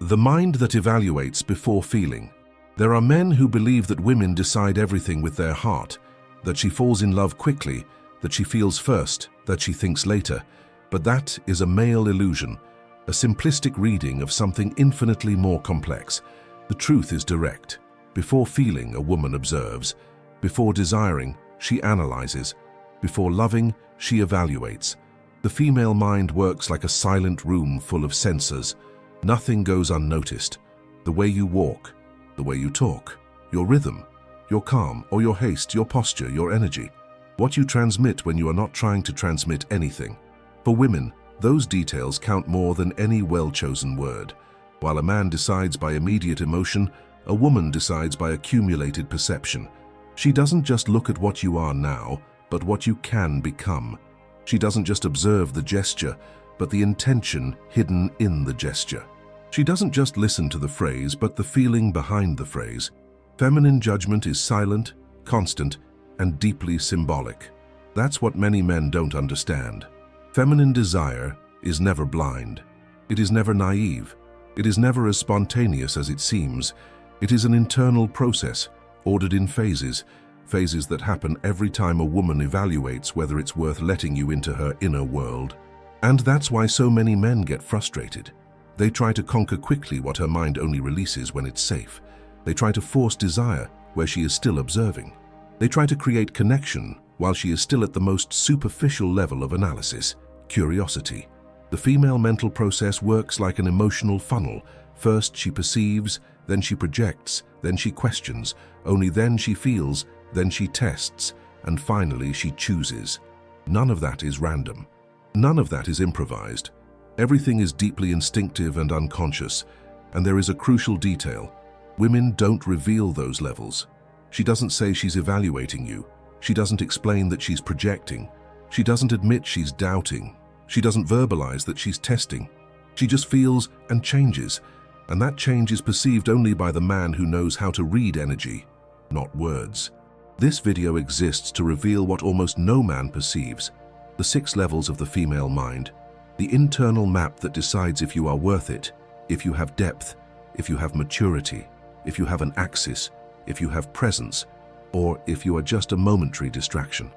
The mind that evaluates before feeling. There are men who believe that women decide everything with their heart, that she falls in love quickly, that she feels first, that she thinks later. But that is a male illusion, a simplistic reading of something infinitely more complex. The truth is direct. Before feeling, a woman observes. Before desiring, she analyzes. Before loving, she evaluates. The female mind works like a silent room full of sensors. Nothing goes unnoticed. The way you walk, the way you talk, your rhythm, your calm or your haste, your posture, your energy. What you transmit when you are not trying to transmit anything. For women, those details count more than any well-chosen word. While a man decides by immediate emotion, a woman decides by accumulated perception. She doesn't just look at what you are now, but what you can become. She doesn't just observe the gesture, but the intention hidden in the gesture. She doesn't just listen to the phrase, but the feeling behind the phrase. Feminine judgment is silent, constant, and deeply symbolic. That's what many men don't understand. Feminine desire is never blind. It is never naive. It is never as spontaneous as it seems. It is an internal process, ordered in phases that happen every time a woman evaluates whether it's worth letting you into her inner world. And that's why so many men get frustrated. They try to conquer quickly what her mind only releases when it's safe. They try to force desire where she is still observing. They try to create connection while she is still at the most superficial level of analysis, curiosity. The female mental process works like an emotional funnel. First she perceives, then she projects, then she questions, only then she feels, then she tests, and finally she chooses. None of that is random. None of that is improvised. Everything is deeply instinctive and unconscious, and there is a crucial detail. Women don't reveal those levels. She doesn't say she's evaluating you. She doesn't explain that she's projecting. She doesn't admit she's doubting. She doesn't verbalize that she's testing. She just feels and changes, and that change is perceived only by the man who knows how to read energy, not words. This video exists to reveal what almost no man perceives: the 6 levels of the female mind, the internal map that decides if you are worth it, if you have depth, if you have maturity, if you have an axis, if you have presence, or if you are just a momentary distraction.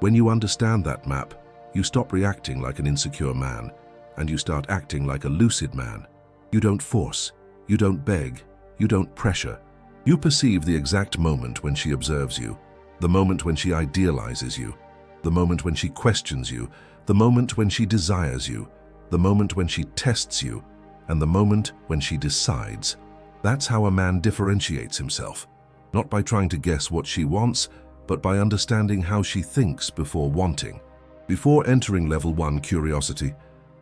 When you understand that map, you stop reacting like an insecure man, and you start acting like a lucid man. You don't force, you don't beg, you don't pressure. You perceive the exact moment when she observes you, the moment when she idealizes you, the moment when she questions you, the moment when she desires you, the moment when she tests you, and the moment when she decides. That's how a man differentiates himself, not by trying to guess what she wants, but by understanding how she thinks before wanting. Before entering level 1, curiosity,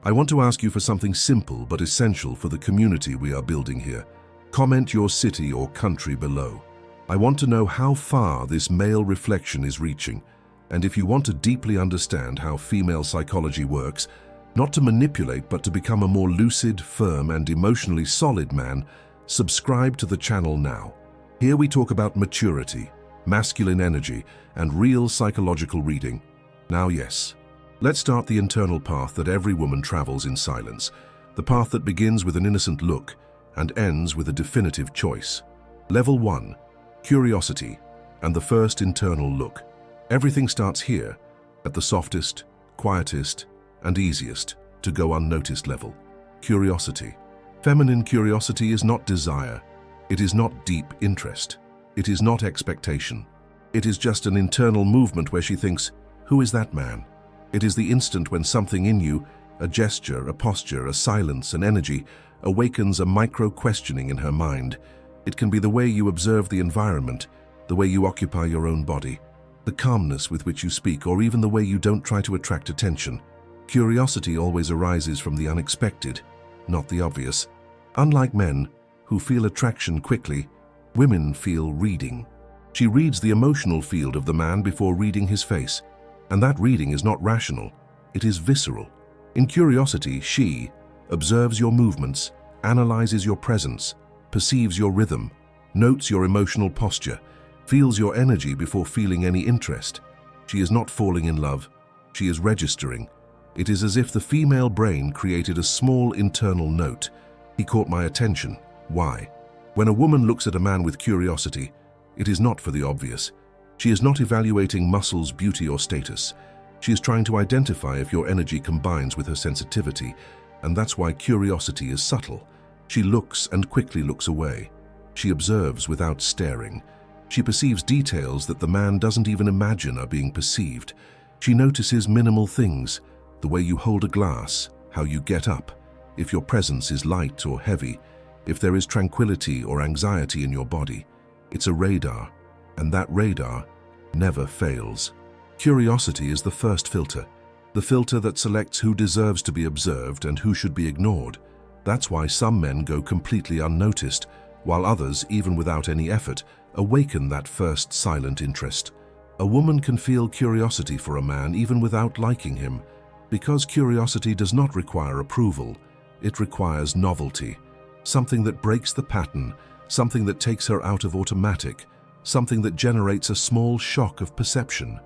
I want to ask you for something simple but essential for the community we are building here. Comment your city or country below. I want to know how far this male reflection is reaching, and if you want to deeply understand how female psychology works, not to manipulate but to become a more lucid, firm, and emotionally solid man, subscribe to the channel now. Here we talk about maturity, masculine energy, and real psychological reading. Now yes, let's start the internal path that every woman travels in silence, the path that begins with an innocent look and ends with a definitive choice. Level 1, curiosity, and the first internal look. Everything starts here, at the softest, quietest, and easiest to go unnoticed level. Curiosity. Feminine curiosity is not desire. It is not deep interest. It is not expectation. It is just an internal movement where she thinks, who is that man? It is the instant when something in you, a gesture, a posture, a silence, an energy, awakens a micro-questioning in her mind. It can be the way you observe the environment, the way you occupy your own body, the calmness with which you speak, or even the way you don't try to attract attention. Curiosity always arises from the unexpected, not the obvious. Unlike men, who feel attraction quickly, women feel reading. She reads the emotional field of the man before reading his face. And that reading is not rational, it is visceral. In curiosity, she observes your movements, analyzes your presence, perceives your rhythm, notes your emotional posture, feels your energy before feeling any interest. She is not falling in love, she is registering. It is as if the female brain created a small internal note. He caught my attention. Why? When a woman looks at a man with curiosity, it is not for the obvious. She is not evaluating muscles, beauty, or status. She is trying to identify if your energy combines with her sensitivity, and that's why curiosity is subtle. She looks and quickly looks away. She observes without staring. She perceives details that the man doesn't even imagine are being perceived. She notices minimal things, the way you hold a glass, how you get up, if your presence is light or heavy, if there is tranquility or anxiety in your body. It's a radar, and that radar never fails. Curiosity is the first filter, the filter that selects who deserves to be observed and who should be ignored. That's why some men go completely unnoticed, while others, even without any effort, awaken that first silent interest. A woman can feel curiosity for a man even without liking him, because curiosity does not require approval. It requires novelty, something that breaks the pattern, something that takes her out of automatic, something that generates a small shock of perception.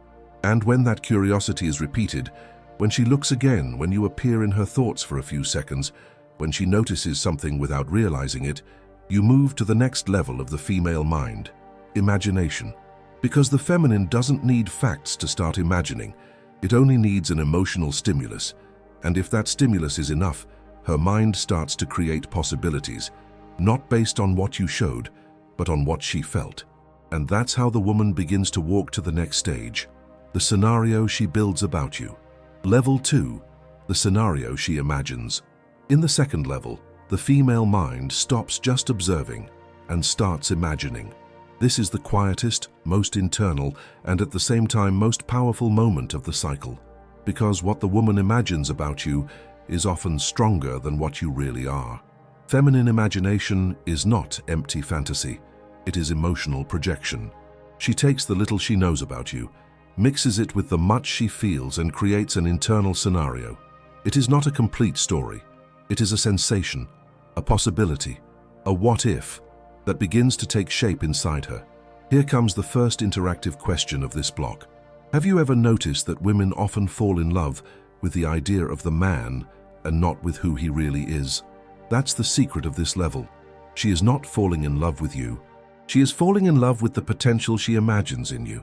And when that curiosity is repeated, when she looks again, when you appear in her thoughts for a few seconds, when she notices something without realizing it, you move to the next level of the female mind, imagination. Because the feminine doesn't need facts to start imagining, it only needs an emotional stimulus. And if that stimulus is enough, her mind starts to create possibilities, not based on what you showed, but on what she felt. And that's how the woman begins to walk to the next stage, the scenario she builds about you. Level 2, the scenario she imagines. In the second level, the female mind stops just observing and starts imagining. This is the quietest, most internal, and at the same time most powerful moment of the cycle, because what the woman imagines about you is often stronger than what you really are. Feminine imagination is not empty fantasy. It is emotional projection. She takes the little she knows about you, mixes it with the much she feels, and creates an internal scenario. It is not a complete story. It is a sensation, a possibility, a what-if that begins to take shape inside her. Here comes the first interactive question of this block. Have you ever noticed that women often fall in love with the idea of the man and not with who he really is? That's the secret of this level. She is not falling in love with you. She is falling in love with the potential she imagines in you,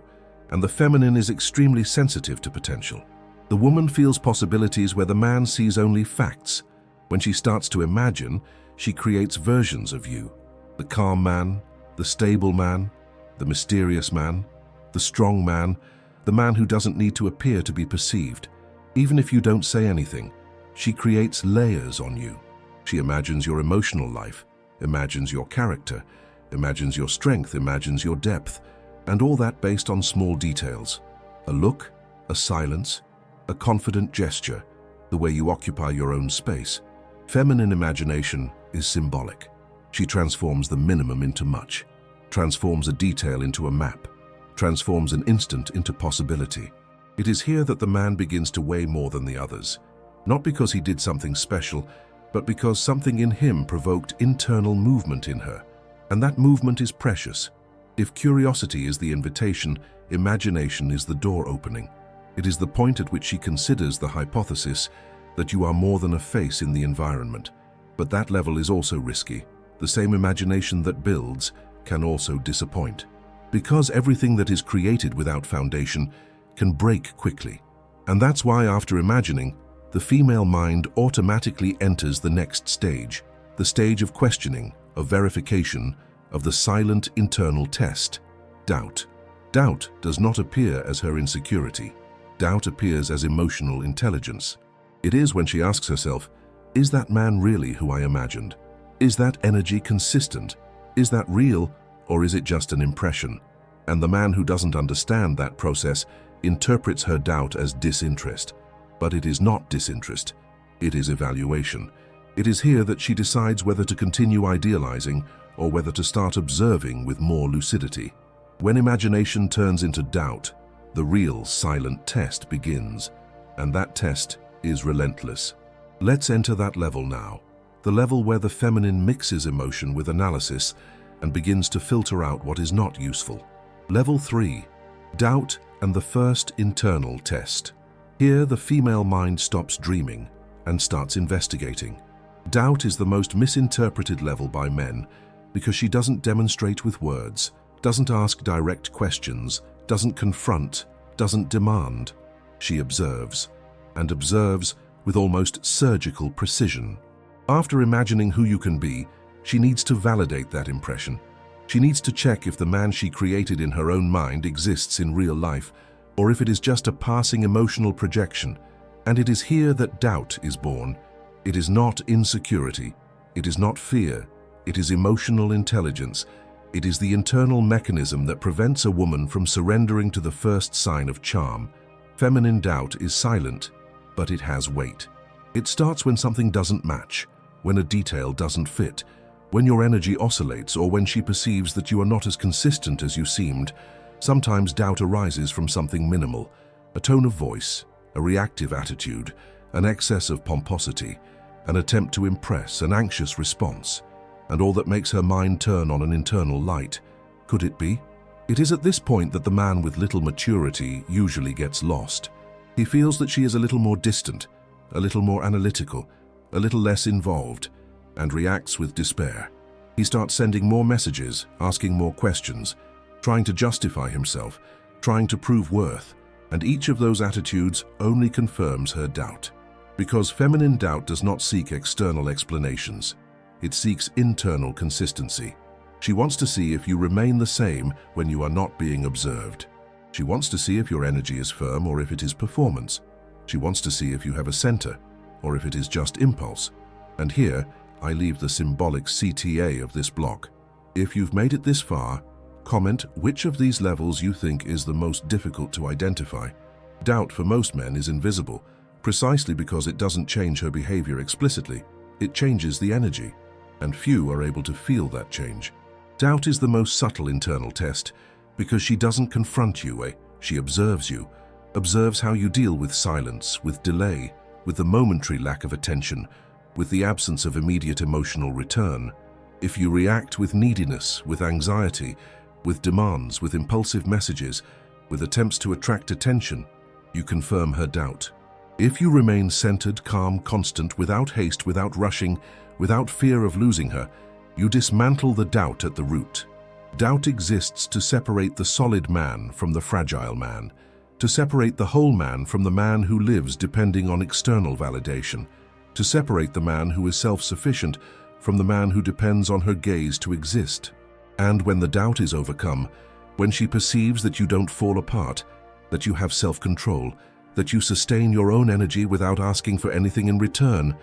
and the feminine is extremely sensitive to potential. The woman feels possibilities where the man sees only facts. When she starts to imagine, she creates versions of you. The calm man, the stable man, the mysterious man, the strong man, the man who doesn't need to appear to be perceived. Even if you don't say anything, she creates layers on you. She imagines your emotional life, imagines your character, imagines your strength, imagines your depth, and all that based on small details. A look, a silence, a confident gesture, the way you occupy your own space. Feminine imagination is symbolic. She transforms the minimum into much, transforms a detail into a map, transforms an instant into possibility. It is here that the man begins to weigh more than the others, not because he did something special, but because something in him provoked internal movement in her. And that movement is precious. If curiosity is the invitation, imagination is the door opening. It is the point at which she considers the hypothesis that you are more than a face in the environment. But that level is also risky. The same imagination that builds can also disappoint. Because everything that is created without foundation can break quickly. And that's why after imagining, the female mind automatically enters the next stage, the stage of questioning, of verification, of the silent internal test, doubt. Doubt does not appear as her insecurity. Doubt appears as emotional intelligence. It is when she asks herself, is that man really who I imagined? Is that energy consistent? Is that real, or is it just an impression? And the man who doesn't understand that process interprets her doubt as disinterest. But it is not disinterest. It is evaluation. It is here that she decides whether to continue idealizing or whether to start observing with more lucidity. When imagination turns into doubt, the real silent test begins, and that test is relentless. Let's enter that level now, the level where the feminine mixes emotion with analysis and begins to filter out what is not useful. Level 3, doubt and the first internal test. Here, the female mind stops dreaming and starts investigating. Doubt is the most misinterpreted level by men because she doesn't demonstrate with words, doesn't ask direct questions, doesn't confront, doesn't demand. She observes, and observes with almost surgical precision. After imagining who you can be, she needs to validate that impression. She needs to check if the man she created in her own mind exists in real life, or if it is just a passing emotional projection. And it is here that doubt is born. It is not insecurity. It is not fear. It is emotional intelligence. It is the internal mechanism that prevents a woman from surrendering to the first sign of charm. Feminine doubt is silent, but it has weight. It starts when something doesn't match, when a detail doesn't fit, when your energy oscillates, or when she perceives that you are not as consistent as you seemed. Sometimes doubt arises from something minimal, a tone of voice, a reactive attitude, an excess of pomposity, an attempt to impress, an anxious response, and all that makes her mind turn on an internal light. Could it be? It is at this point that the man with little maturity usually gets lost. He feels that she is a little more distant, a little more analytical, a little less involved, and reacts with despair. He starts sending more messages, asking more questions, trying to justify himself, trying to prove worth, and each of those attitudes only confirms her doubt. Because feminine doubt does not seek external explanations. It seeks internal consistency. She wants to see if you remain the same when you are not being observed. She wants to see if your energy is firm or if it is performance. She wants to see if you have a center or if it is just impulse. And here, I leave the symbolic CTA of this block. If you've made it this far, comment which of these levels you think is the most difficult to identify. Doubt for most men is invisible, precisely because it doesn't change her behavior explicitly. It changes the energy, and few are able to feel that change. Doubt is the most subtle internal test because she doesn't confront you, she observes you, observes how you deal with silence, with delay, with the momentary lack of attention, with the absence of immediate emotional return. If you react with neediness, with anxiety, with demands, with impulsive messages, with attempts to attract attention, you confirm her doubt. If you remain centered, calm, constant, without haste, without rushing, without fear of losing her, you dismantle the doubt at the root. Doubt exists to separate the solid man from the fragile man, to separate the whole man from the man who lives depending on external validation, to separate the man who is self-sufficient from the man who depends on her gaze to exist. And when the doubt is overcome, when she perceives that you don't fall apart, that you have self-control, that you sustain your own energy without asking for anything in return,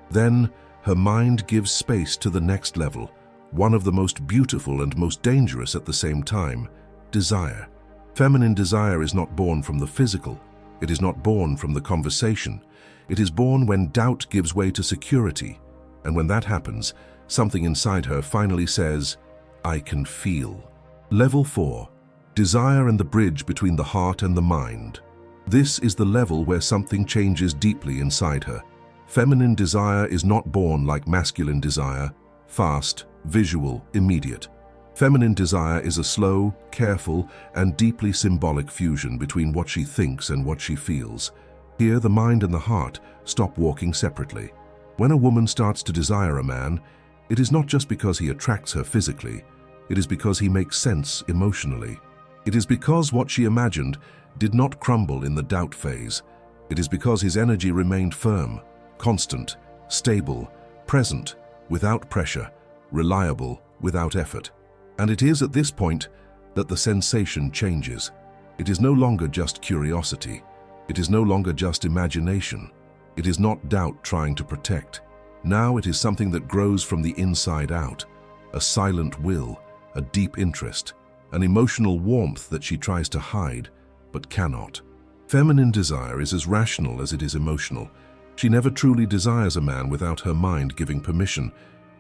then her mind gives space to the next level, one of the most beautiful and most dangerous at the same time: desire. Feminine desire is not born from the physical. It is not born from the conversation. It is born when doubt gives way to security. And when that happens, something inside her finally says, I can feel. Level 4. Desire and the bridge between the heart and the mind. This is the level where something changes deeply inside her. Feminine desire is not born like masculine desire, fast, visual, immediate. Feminine desire is a slow, careful, and deeply symbolic fusion between what she thinks and what she feels. Here, the mind and the heart stop walking separately. When a woman starts to desire a man, it is not just because he attracts her physically. It is because he makes sense emotionally. It is because what she imagined did not crumble in the doubt phase. It is because his energy remained firm, constant, stable, present, without pressure, reliable, without effort. And it is at this point that the sensation changes. It is no longer just curiosity. It is no longer just imagination. It is not doubt trying to protect. Now it is something that grows from the inside out, a silent will, a deep interest, an emotional warmth that she tries to hide, but cannot. Feminine desire is as rational as it is emotional. She never truly desires a man without her mind giving permission,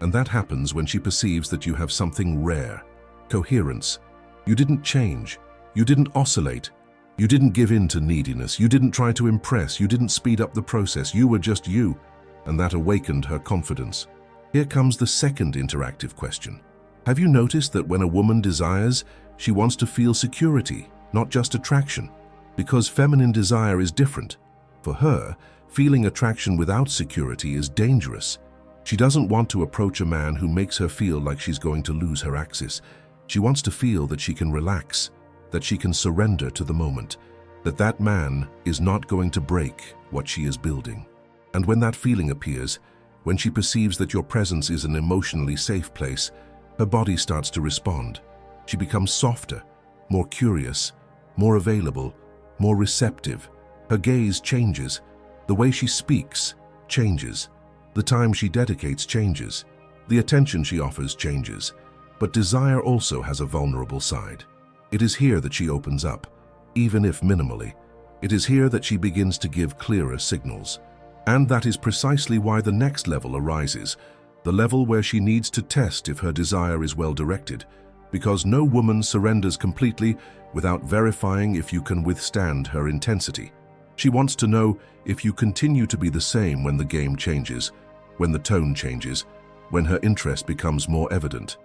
and that happens when she perceives that you have something rare. Coherence. You didn't change. You didn't oscillate. You didn't give in to neediness. You didn't try to impress. You didn't speed up the process. You were just you, and that awakened her confidence. Here comes the second interactive question. Have you noticed that when a woman desires, she wants to feel security, not just attraction? Because feminine desire is different. For her, feeling attraction without security is dangerous. She doesn't want to approach a man who makes her feel like she's going to lose her axis. She wants to feel that she can relax, that she can surrender to the moment, that that man is not going to break what she is building. And when that feeling appears, when she perceives that your presence is an emotionally safe place, her body starts to respond. She becomes softer, more curious, more available, more receptive. Her gaze changes. The way she speaks changes. The time she dedicates changes. The attention she offers changes. But desire also has a vulnerable side. It is here that she opens up, even if minimally. It is here that she begins to give clearer signals. And that is precisely why the next level arises, the level where she needs to test if her desire is well directed, because no woman surrenders completely without verifying if you can withstand her intensity. She wants to know if you continue to be the same when the game changes, when the tone changes, when her interest becomes more evident.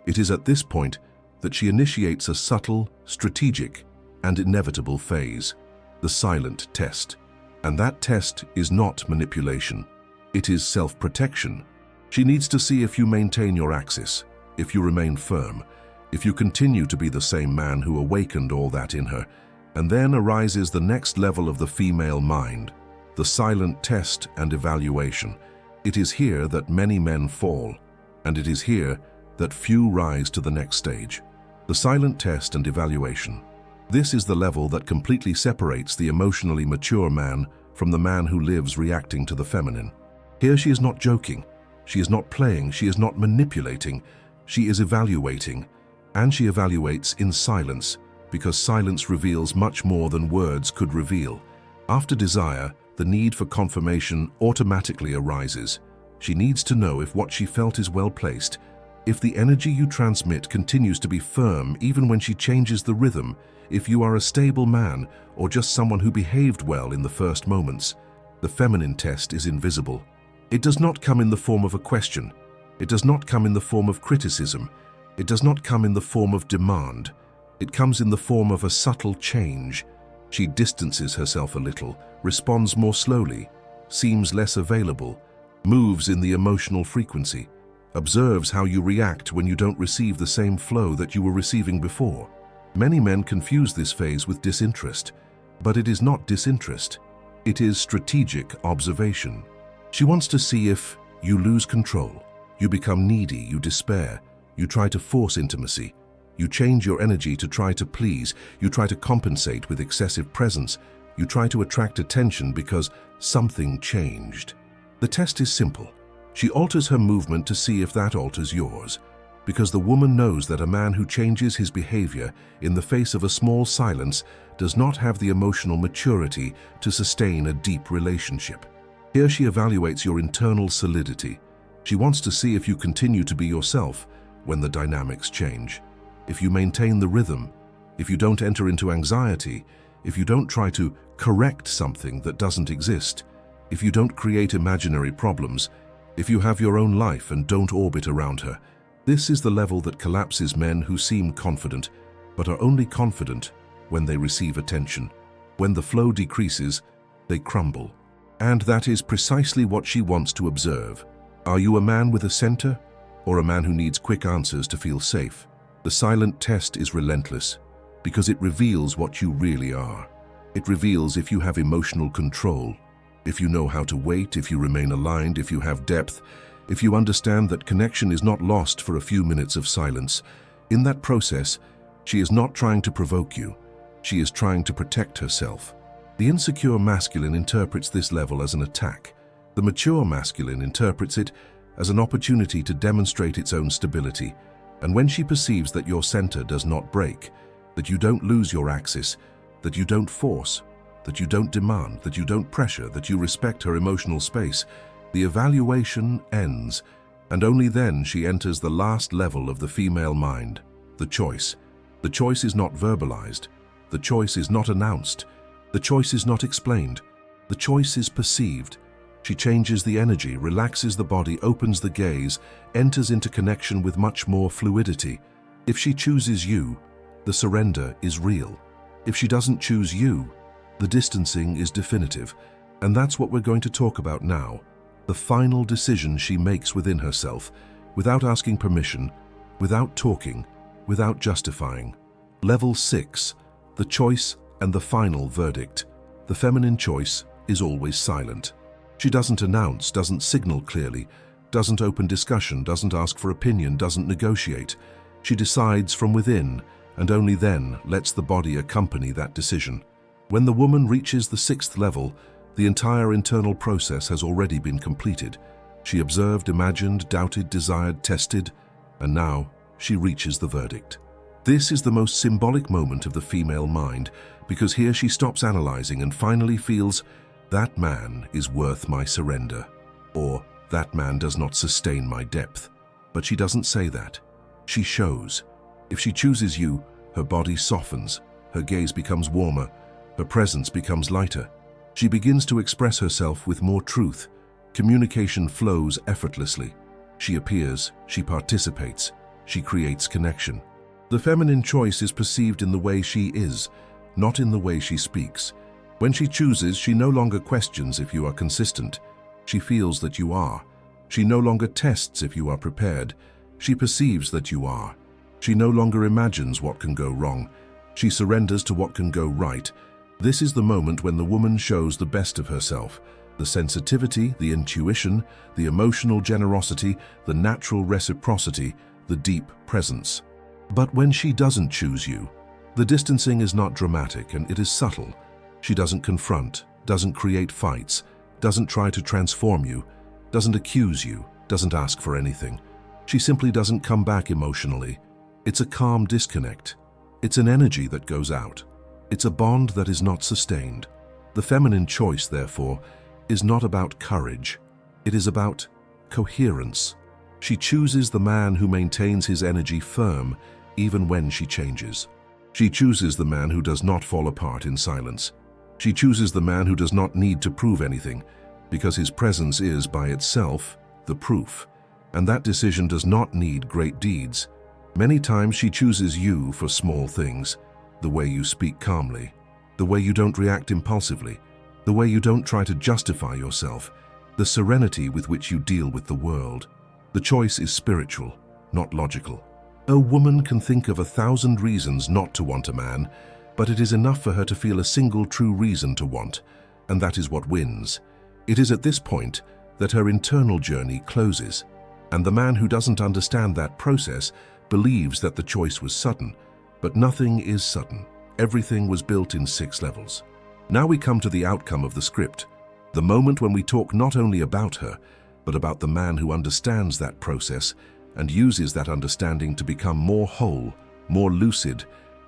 It is at this point that she initiates a subtle, strategic, and inevitable phase, the silent test. And that test is not manipulation. It is self-protection. She needs to see if you maintain your axis, if you remain firm, if you continue to be the same man who awakened all that in her. And then arises the next level of the female mind, the silent test and evaluation. It is here that many men fall, and it is here that few rise to the next stage. The silent test and evaluation. This is the level that completely separates the emotionally mature man from the man who lives reacting to the feminine. Here she is not joking, she is not playing, she is not manipulating, she is evaluating, and she evaluates in silence, because silence reveals much more than words could reveal. After desire, the need for confirmation automatically arises. She needs to know if what she felt is well placed, if the energy you transmit continues to be firm even when she changes the rhythm, if you are a stable man or just someone who behaved well in the first moments. The feminine test is invisible. It does not come in the form of a question. It does not come in the form of criticism. It does not come in the form of demand. It comes in the form of a subtle change. She distances herself a little, responds more slowly, seems less available, moves in the emotional frequency, observes how you react when you don't receive the same flow that you were receiving before. Many men confuse this phase with disinterest, but it is not disinterest. It is strategic observation. She wants to see if you lose control, you become needy, you despair, you try to force intimacy, you change your energy to try to please, you try to compensate with excessive presence, you try to attract attention because something changed. The test is simple. She alters her movement to see if that alters yours, because the woman knows that a man who changes his behavior in the face of a small silence does not have the emotional maturity to sustain a deep relationship. Here she evaluates your internal solidity. She wants to see if you continue to be yourself when the dynamics change, if you maintain the rhythm, if you don't enter into anxiety, if you don't try to correct something that doesn't exist, if you don't create imaginary problems, if you have your own life and don't orbit around her. This is the level that collapses men who seem confident, but are only confident when they receive attention. When the flow decreases, they crumble. And that is precisely what she wants to observe. Are you a man with a center, or a man who needs quick answers to feel safe? The silent test is relentless, because it reveals what you really are. It reveals if you have emotional control, if you know how to wait, if you remain aligned, if you have depth, if you understand that connection is not lost for a few minutes of silence. In that process, she is not trying to provoke you. She is trying to protect herself. The insecure masculine interprets this level as an attack. The mature masculine interprets it as an opportunity to demonstrate its own stability. And when she perceives that your center does not break, that you don't lose your axis, that you don't force, that you don't demand, that you don't pressure, that you respect her emotional space, the evaluation ends, and only then she enters the last level of the female mind, the choice. The choice is not verbalized. The choice is not announced. The choice is not explained. The choice is perceived. She changes the energy, relaxes the body, opens the gaze, enters into connection with much more fluidity. If she chooses you, the surrender is real. If she doesn't choose you, the distancing is definitive. And that's what we're going to talk about now. the final decision she makes within herself, without asking permission, without talking, without justifying. Level 6, the choice and the final verdict. The feminine choice is always silent. She doesn't announce, doesn't signal clearly, doesn't open discussion, doesn't ask for opinion, doesn't negotiate. She decides from within, and only then lets the body accompany that decision. When the woman reaches the 6th level, the entire internal process has already been completed. She observed, imagined, doubted, desired, tested, and now she reaches the verdict. This is the most symbolic moment of the female mind, because here she stops analyzing and finally feels, that man is worth my surrender, or that man does not sustain my depth. But she doesn't say that. She shows. If she chooses you, her body softens, her gaze becomes warmer, her presence becomes lighter. She begins to express herself with more truth. Communication flows effortlessly. She appears, she participates, she creates connection. The feminine choice is perceived in the way she is, not in the way she speaks. When she chooses, she no longer questions if you are consistent. She feels that you are. She no longer tests if you are prepared. She perceives that you are. She no longer imagines what can go wrong. She surrenders to what can go right. This is the moment when the woman shows the best of herself. The sensitivity, the intuition, the emotional generosity, the natural reciprocity, the deep presence. But when she doesn't choose you, the distancing is not dramatic and it is subtle. She doesn't confront, doesn't create fights, doesn't try to transform you, doesn't accuse you, doesn't ask for anything. She simply doesn't come back emotionally. It's a calm disconnect. It's an energy that goes out. It's a bond that is not sustained. The feminine choice, therefore, is not about courage. It is about coherence. She chooses the man who maintains his energy firm even when she changes. She chooses the man who does not fall apart in silence. She chooses the man who does not need to prove anything, because his presence is, by itself, the proof. And that decision does not need great deeds. Many times she chooses you for small things, the way you speak calmly, the way you don't react impulsively, the way you don't try to justify yourself, the serenity with which you deal with the world. The choice is spiritual, not logical. A woman can think of 1,000 reasons not to want a man, but it is enough for her to feel a single true reason to want, and that is what wins. It is at this point that her internal journey closes, and the man who doesn't understand that process believes that the choice was sudden, but nothing is sudden. Everything was built in 6 levels. Now we come to the outcome of the script, the moment when we talk not only about her, but about the man who understands that process and uses that understanding to become more whole, more lucid,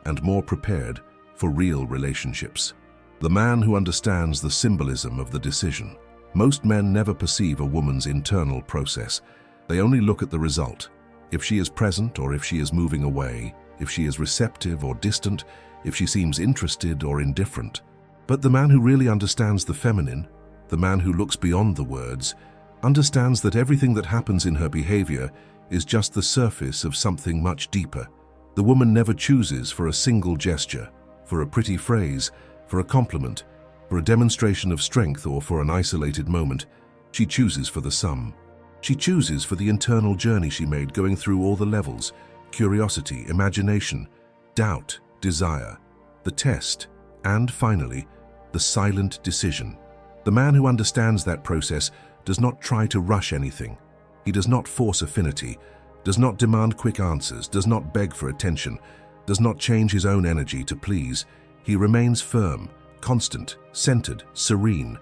and more prepared for real relationships. The man who understands the symbolism of the decision. Most men never perceive a woman's internal process. They only look at the result. If she is present or if she is moving away, if she is receptive or distant, if she seems interested or indifferent. But the man who really understands the feminine, the man who looks beyond the words, understands that everything that happens in her behavior is just the surface of something much deeper. The woman never chooses for a single gesture, for a pretty phrase, for a compliment, for a demonstration of strength or for an isolated moment. She chooses for the sum. She chooses for the internal journey she made going through all the levels: curiosity, imagination, doubt, desire, the test, and finally, the silent decision. The man who understands that process does not try to rush anything. He does not force affinity, does not demand quick answers, does not beg for attention, does not change his own energy to please. He remains firm, constant, centered, serene,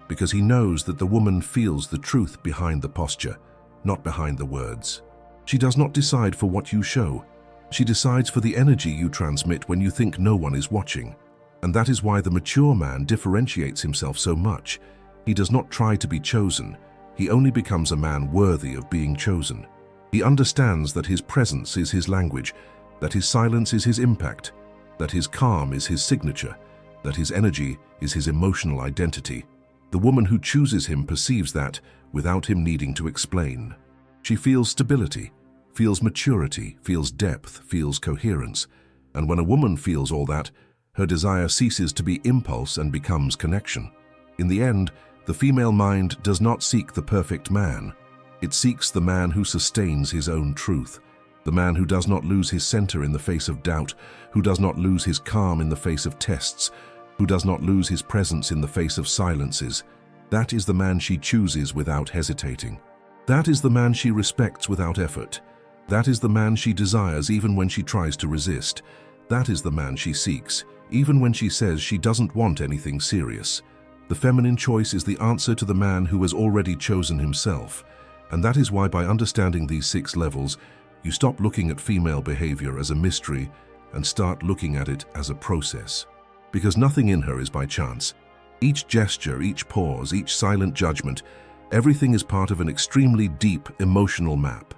because he knows that the woman feels the truth behind the posture, not behind the words. She does not decide for what you show. She decides for the energy you transmit when you think no one is watching. And that is why the mature man differentiates himself so much. He does not try to be chosen. He only becomes a man worthy of being chosen. He understands that his presence is his language, that his silence is his impact, that his calm is his signature, that his energy is his emotional identity. The woman who chooses him perceives that without him needing to explain. She feels stability, feels maturity, feels depth, feels coherence. And when a woman feels all that, her desire ceases to be impulse and becomes connection. In the end, The female mind does not seek the perfect man. It seeks the man who sustains his own truth, the man who does not lose his center in the face of doubt, who does not lose his calm in the face of tests, who does not lose his presence in the face of silences. That is the man she chooses without hesitating. That is the man she respects without effort. That is the man she desires even when she tries to resist. That is the man she seeks, even when she says she doesn't want anything serious. The feminine choice is the answer to the man who has already chosen himself. And that is why, by understanding these 6 levels, you stop looking at female behavior as a mystery and start looking at it as a process. Because nothing in her is by chance. Each gesture, each pause, each silent judgment, everything is part of an extremely deep emotional map.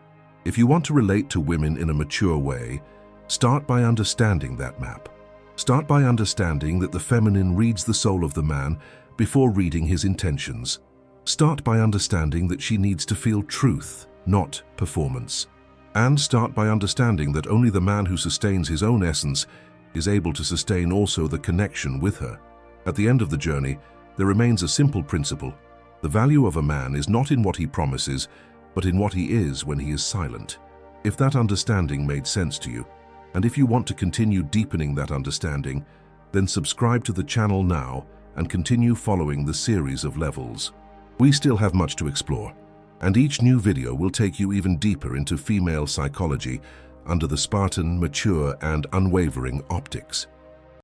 If you want to relate to women in a mature way, start by understanding that map. Start by understanding that the feminine reads the soul of the man before reading his intentions. Start by understanding that she needs to feel truth, not performance. And start by understanding that only the man who sustains his own essence is able to sustain also the connection with her. At the end of the journey, there remains a simple principle. The value of a man is not in what he promises, but in what he is when he is silent. If that understanding made sense to you, and if you want to continue deepening that understanding, then subscribe to the channel now and continue following the series of levels. We still have much to explore, and each new video will take you even deeper into female psychology under the Spartan, mature, and unwavering optics.